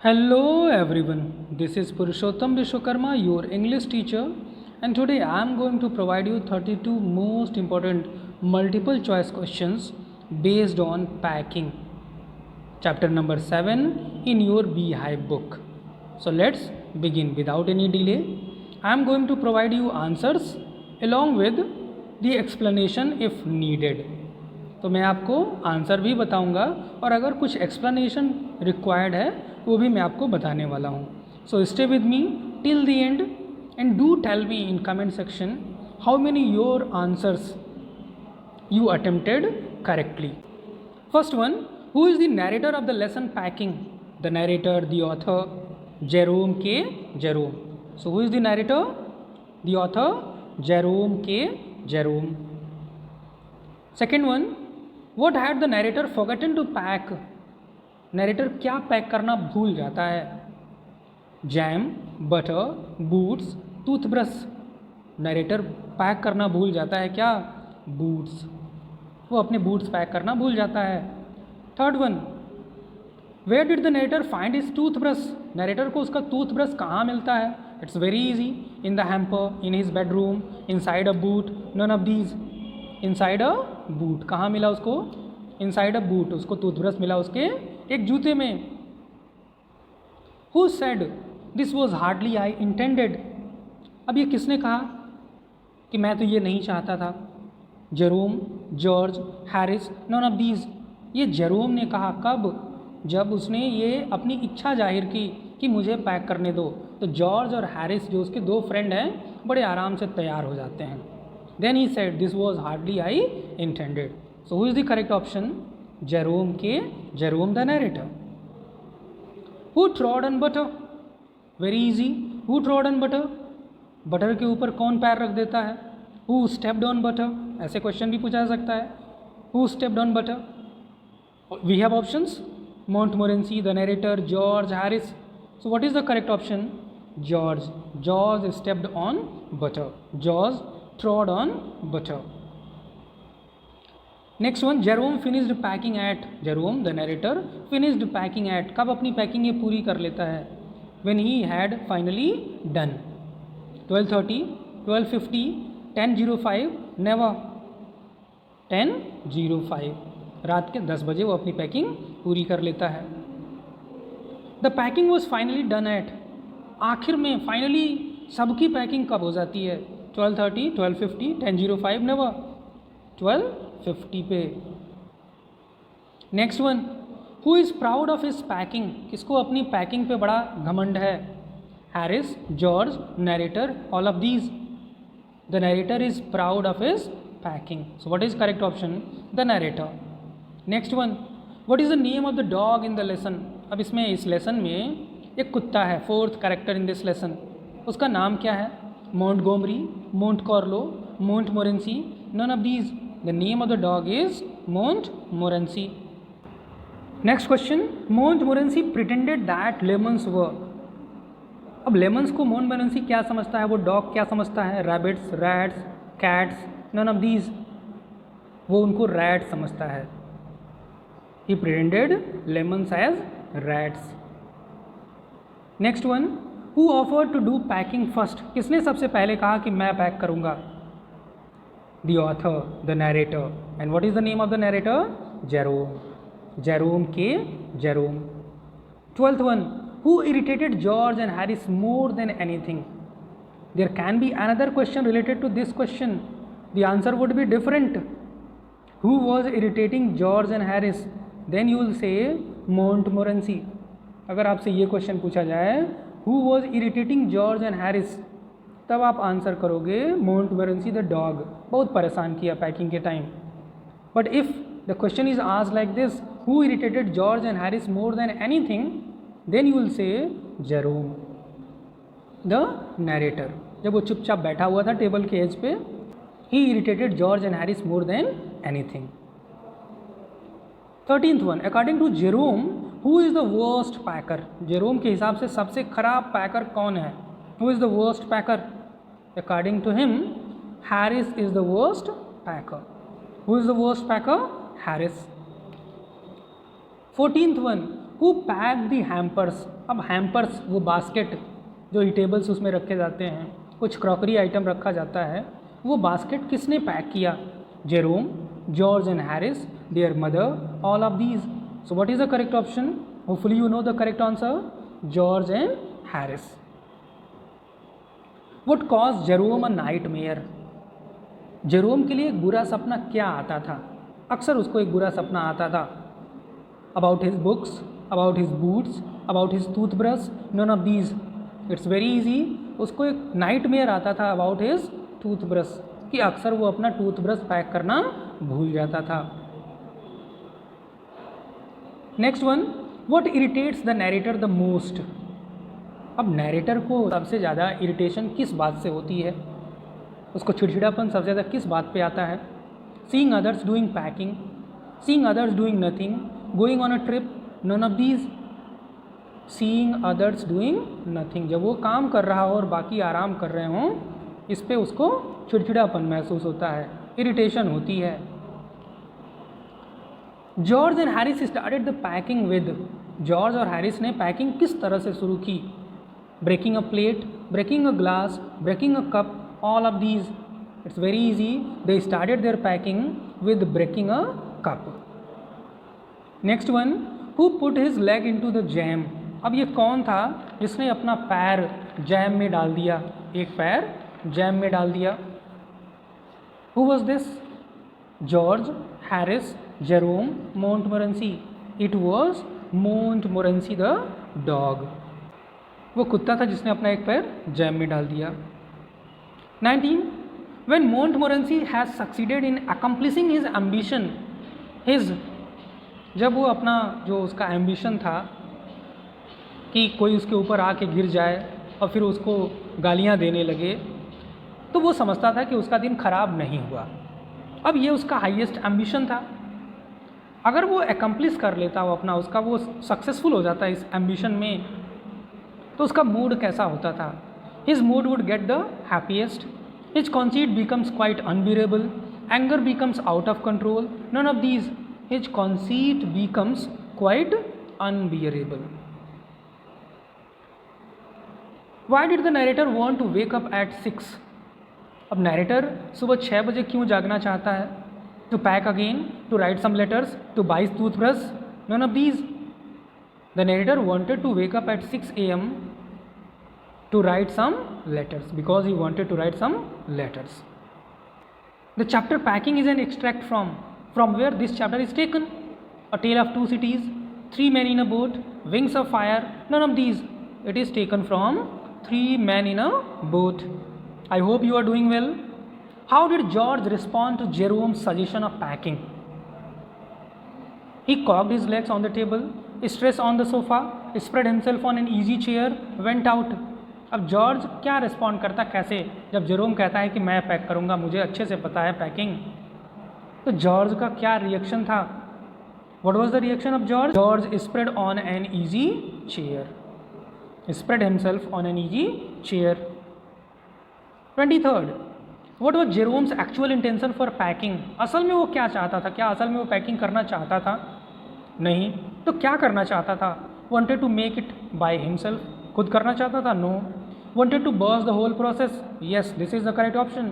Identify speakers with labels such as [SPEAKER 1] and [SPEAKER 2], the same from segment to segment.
[SPEAKER 1] Hello everyone, this is Purushottam Vishwakarma, your English teacher, and today I am going to provide you 32 most important multiple choice questions based on packing. Chapter number 7 in your Beehive book. So let's begin without any delay. I am going to provide you answers along with the explanation if needed. तो मैं आपको answer भी बताऊंगा और अगर कुछ explanation required है वो भी मैं आपको बताने वाला हूँ. So stay with me till the end and do tell me in comment section how many your answers you attempted correctly. First one, who is the narrator of the lesson packing? The narrator, the author, Jerome K. Jerome. So who is the narrator? The author, Jerome K. Jerome. Second one, what had the narrator forgotten to pack? Narrator क्या pack करना भूल जाता है? Jam, butter, boots, toothbrush. Narrator pack करना भूल जाता है क्या? बूट्स. वो अपने बूट्स पैक करना भूल जाता है. Third one, where did the narrator find his toothbrush? Narrator को उसका टूथब्रश कहाँ मिलता है? It's very easy. In the hamper, in his bedroom, inside a boot, none of these. Inside a boot. कहाँ मिला उसको? Inside a boot. उसको toothbrush मिला उसके एक जूते में. Who said this was hardly I intended? अब ये किसने कहा कि मैं तो ये नहीं चाहता था? Jerome, George, Harris, none of these. ये जेरोम ने कहा. कब? जब उसने ये अपनी इच्छा जाहिर की कि मुझे पैक करने दो. तो जॉर्ज और हैरिस जो उसके दो फ्रेंड हैं बड़े आराम से तैयार हो जाते हैं. Then he said this was hardly I intended. So who is the correct option? Jerome के Jerome the narrator. Who trod on butter? Very easy. Who trod on butter? Butter के ऊपर कौन पैर रख देता है? Who stepped on butter? ऐसे question भी पूछा जा सकता है. Who stepped on butter? We have options. Montmorency, the narrator, George, Harris. So what is the correct option? George. George stepped on butter. George trod on butter. Next one, Jerome finished packing at. Jerome the narrator finished packing at. कब अपनी packing ये पूरी कर लेता है? When he had finally done. 12:30, 12:50, 10:05, never. 10:05. रात के 10 बजे वो अपनी पैकिंग पूरी कर लेता है. The packing was finally done at. आखिर में फाइनली सबकी पैकिंग कब हो जाती है? 12:30, 12:50, 10:05, नेवर. 12:50 पे. Next one, who is proud of his packing? किसको अपनी पैकिंग पे बड़ा घमंड है? Harris, George, narrator, all of these. The narrator is proud of his packing. So what is correct option? The narrator. Next one, what is the name of the dog in the lesson? अब इसमें इस lesson में एक कुत्ता है, fourth character in this lesson. उसका नाम क्या है? Montgomery, मोंटकॉर्लो, मोंटमोरेंसी, none of these. The name of the dog is Montmorency. Next question, Montmorency pretended that lemons were. अब लेमन्स को मोंटमोरेंसी क्या समझता है? वो डॉग क्या समझता है? Rabbits, rats, cats, none of these. वो उनको रैट समझता है. He pretended lemons as rats. Next one, who offered to do packing first? किसने सबसे पहले कहा कि मैं पैक करूंगा? The author, the narrator. And what is the name of the narrator? Jerome. Jerome के Jerome. 12th one, who irritated George and Harris more than anything? There can be another question related to this question. The answer would be different. Who was irritating George and Harris? Then you will say Montmorency. अगर आपसे ये question पूछा जाए who was irritating George and Harris, तब आप answer करोगे Montmorency the dog. बहुत परेशान किया पैकिंग के time. But if the question is asked like this, who irritated George and Harris more than anything, then you will say Jerome, the narrator. जब वो चुपचाप बैठा हुआ था टेबल के एज पे, he irritated George and Harris more than anything. 13th one, according to Jerome, who is the worst packer? Jerome के हिसाब से सबसे खराब पैकर कौन है? Who is the worst packer? According to him, Harris is the worst packer. Who is the worst packer? Harris. 14th one, who pack the hampers. अब hampers वो basket जो ईटेबल्स उसमें रखे जाते हैं, कुछ क्रॉकरी आइटम रखा जाता है, वो बास्केट किसने पैक किया? Jerome, George and Harris, there mother, all of these. So what is the correct option? Hopefully you know the correct answer, George and Harris. What cause Jerome a nightmare? Jerome के लिए एक बुरा सपना क्या आता था? अक्सर उसको एक बुरा सपना आता था। About his books, about his boots, about his toothbrush, none of these. It's very easy. उसको एक नाइटमेयर आता था अबाउट हिज टूथब्रश, कि अक्सर वो अपना टूथब्रश पैक करना भूल जाता था। Next one, what irritates the narrator the most? अब नैरेटर को सबसे ज़्यादा इरिटेशन किस बात से होती है? उसको चिड़चिड़ापन सबसे ज़्यादा किस बात पे आता है? Seeing others doing packing, seeing others doing nothing, going on a trip, none of these. Seeing others doing nothing, जब वो काम कर रहा हो और बाकी आराम कर रहे हों, इस पे उसको चिड़चिड़ापन महसूस होता है, इरिटेशन होती है। George and Harris started the packing with. George और हैरिस ने पैकिंग किस तरह से शुरू की? Breaking a plate, breaking a glass, breaking a cup, all of these. It's very easy. They started their packing with breaking a cup. Next one, who put his leg into the jam? अब ये कौन था जिसने अपना पैर jam में डाल दिया? एक पैर जैम में डाल दिया। Who was this? George, Harris, Jerome, Montmorency. It was Montmorency the dog. वो कुत्ता था जिसने अपना एक पैर जैम में डाल दिया। 19. When Montmorency has succeeded in accomplishing his ambition, जब वो अपना जो उसका एम्बिशन था कि कोई उसके ऊपर आके गिर जाए और फिर उसको गालियाँ देने लगे, तो वो समझता था कि उसका दिन खराब नहीं हुआ। अब ये उसका हाईएस्ट एम्बिशन था। अगर वो एकम्प्लिश कर लेता वो अपना, उसका वो सक्सेसफुल हो जाता इस एम्बिशन में, तो उसका मूड कैसा होता था? His mood would get the happiest, his conceit becomes quite unbearable, anger becomes out of control, none of these. His conceit becomes quite unbearable. Why did the narrator want to wake up at 6? अब narrator सुबह 6 बजे क्यों जागना चाहता है? To pack again, to write some letters, to buy toothbrush, none of these. The narrator wanted to wake up at 6 a.m. to write some letters, because he wanted to write some letters. The chapter packing is an extract from where this chapter is taken. A Tale of Two Cities, Three Men in a Boat, Wings of Fire, none of these. It is taken from Three Men in a Boat. I hope you are doing well. How did George respond to Jerome's suggestion of packing? He cocked his legs on the table, stressed on the sofa, spread himself on an easy chair, went out. अब George क्या respond करता, कैसे? जब Jerome कहता है कि मैं pack करूँगा, मुझे अच्छे से पता है पैकिंग, तो जॉर्ज का क्या रिएक्शन था? What was the reaction of George? George spread on an easy chair, spread himself on an easy chair. 23rd, what was Jerome's actual intention for packing? असल में वो क्या चाहता था? क्या असल में वो पैकिंग करना चाहता था? नहीं। तो क्या करना चाहता था? Wanted to make it by himself, खुद करना चाहता था? No. Wanted to boss the whole process? Yes, this is the correct option.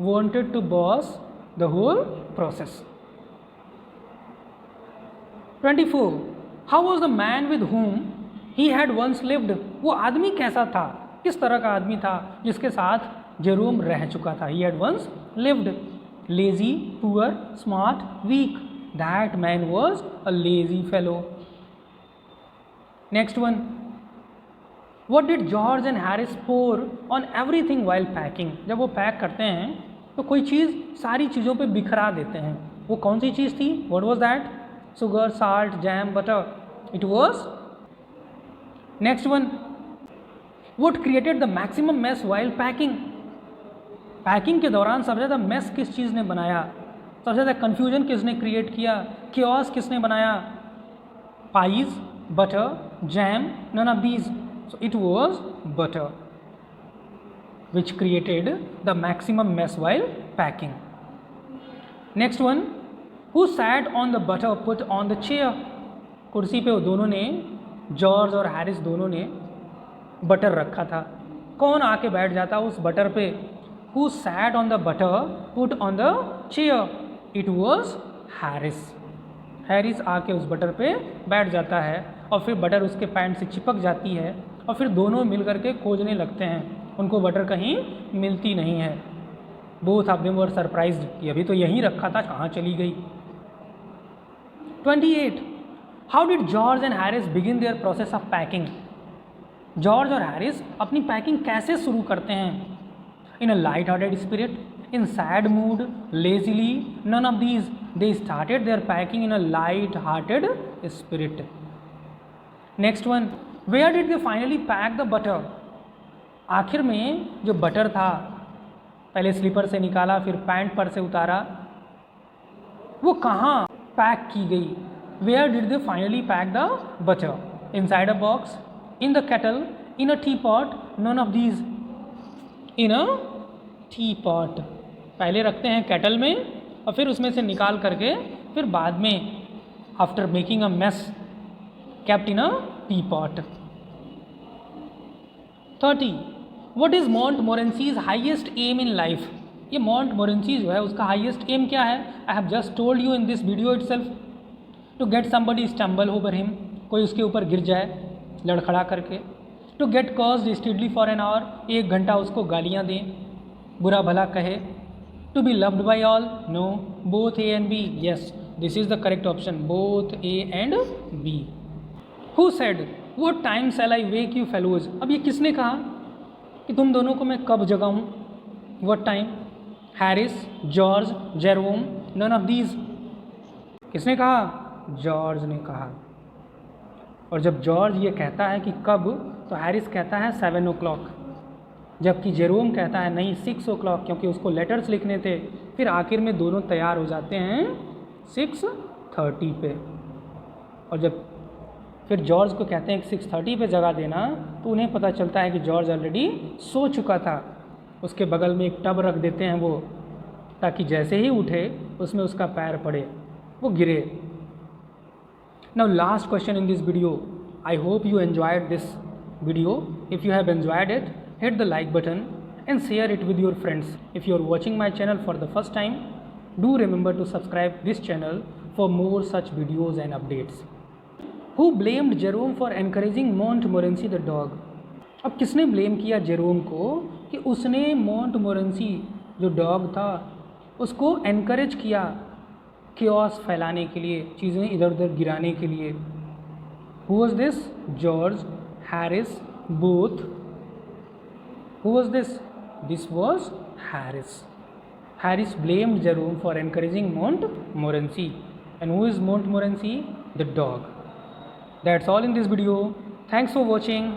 [SPEAKER 1] Wanted to boss the whole process. 24, how was the man with whom he had once lived? वो आदमी कैसा था? किस तरह का आदमी था जिसके साथ जेरोम रह चुका था? He had once lived. Lazy, poor, smart, weak. That man was a lazy fellow. Next one, what did George and Harris pour on everything while packing? जब वो पैक करते हैं तो कोई चीज़ सारी चीज़ों पे बिखरा देते हैं। वो कौन सी चीज़ थी? What was that? Sugar, salt, jam, butter. It was. Next one, what created the maximum mess while packing? Packing के दौरान सबसे ज़्यादा मेस किस चीज़ ने बनाया? सबसे ज़्यादा कन्फ्यूजन किसने क्रिएट किया? क्योस किसने बनाया? Pies, butter, jam, none of these. So it was butter which created the maximum mess while packing. Next one, who sat on the butter put on the chair? कुर्सी पे वो दोनों ने, George और Harris दोनों ने बटर रखा था। कौन आके बैठ जाता उस बटर पे? Who sat on the butter put on the chair? It was Harris. Harris आके उस बटर पे बैठ जाता है और फिर बटर उसके पैंट से चिपक जाती है और फिर दोनों मिल करके खोजने लगते हैं, उनको बटर कहीं मिलती नहीं है। Both of them were surprised कि अभी तो यहीं रखा था, कहाँ चली गई। 28. How did George and Harris begin their process of packing? George और हैरिस अपनी पैकिंग कैसे शुरू करते हैं? In a light hearted spirit, in sad mood, lazily, none of these. They started their packing in a light hearted spirit. Next one, where did they finally pack the butter? आखिर में जो butter था, पहले sleeper से निकाला फिर pant पर से उतारा, वो कहाँ पैक की गई? Where did they finally pack the butter? Inside a box, in the kettle, in a tea pot, none of these. In a tea pot, पहले रखते हैं केटल में और फिर उसमें से निकाल करके फिर बाद में after making a mess kept in a tea pot. 30. What is Montmorency's highest aim in life? ये Montmorency जो है उसका हाईएस्ट एम क्या है? I have just told you in this video itself, to get somebody stumble over him, कोई उसके ऊपर गिर जाए लड़खड़ा करके। To get cursed steadily for an hour, 1 घंटा उसको गालियाँ दें, बुरा भला कहे। To be loved by all, no, both A and B, yes, this is the correct option, both A and B. Who said what time shall I wake you fellows? अब ये किसने कहा कि तुम दोनों को मैं कब जगाऊं? What time? Harris, George, Jerome, none of these. किसने कहा? जॉर्ज ने कहा। और जब जॉर्ज ये कहता है कि कब, तो हैरिस कहता है 7 o'clock, जबकि जेरोम कहता है नहीं 6 o'clock, क्योंकि उसको लेटर्स लिखने थे। फिर आखिर में दोनों तैयार हो जाते हैं 6:30 पे। और जब फिर जॉर्ज को कहते हैं कि 6:30 पे जगा देना, तो उन्हें पता चलता है कि जॉर्ज ऑलरेडी सो चुका था। उसके बगल में एक टब रख देते हैं वो, ताकि जैसे ही उठे उसमें उसका पैर पड़े, वो गिरे। Now last question in this video. I hope you enjoyed this video. If you have enjoyed it, hit the like button and share it with your friends. If you are watching my channel for the first time, do remember to subscribe this channel for more such videos and updates. Who blamed Jerome for encouraging Montmorency the dog? अब किसने blame किया Jerome को कि उसने मोंटमोरेंसी जो dog था उसको encourage किया क्योस फैलाने के लिए, चीज़ें इधर उधर गिराने के लिए? Who was this? George, Harris, both. Who was this? This was Harris. Harris blamed Jerome for encouraging Montmorency. And who is Montmorency? The dog. That's all in this video. Thanks for watching.